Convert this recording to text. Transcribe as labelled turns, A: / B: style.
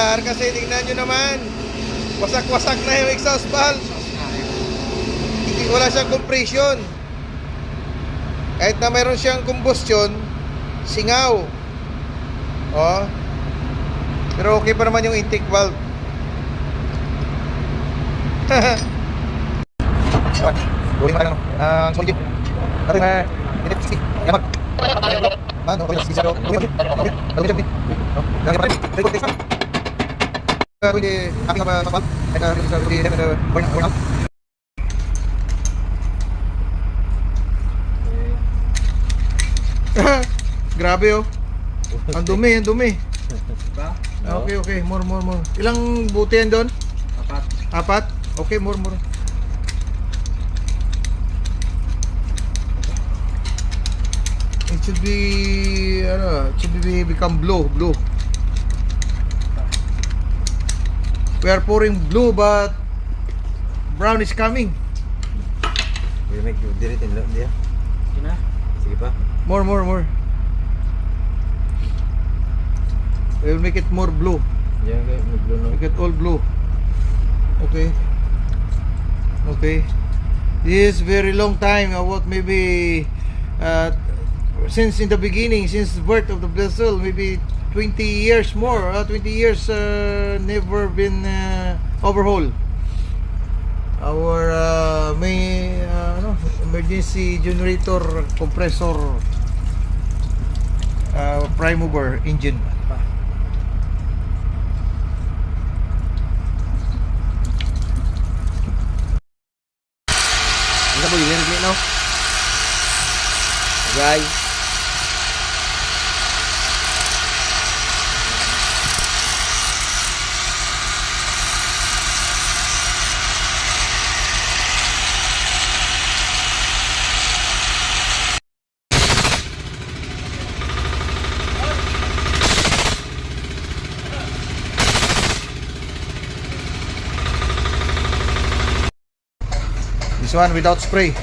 A: car kasi tingnan nyo naman, wasak-wasak na yung exhaust valve. Wala siyang compression. Kahit na mayroon siyang combustion, singaw. Oh. Pero okay pa naman yung intake valve. Gawin mo lang ang small jeep. Natin na init 60. Yaman. Ano, okay, 60 zero. Okay. Okay. Lagi pa rin. Record test. Pwede aking pa sa valve. Pwede burn out. Grabe oh. Ang dumi, ang dumi.
B: Diba?
A: Okay. More. Ilang buti yan doon? 4. Okay, more. It should be become blue. We are pouring blue but brown is coming.
B: We make you did it in there. Sige pa.
A: More. We will make it more blue.
B: Yeah, okay, blue no.
A: Make it all blue. Okay. This is very long time. What maybe since in the beginning, since the birth of the vessel, maybe 20 years more. 20 years never been overhauled. Our emergency generator compressor prime mover engine. Isa po yung now. Guys. This one without spray.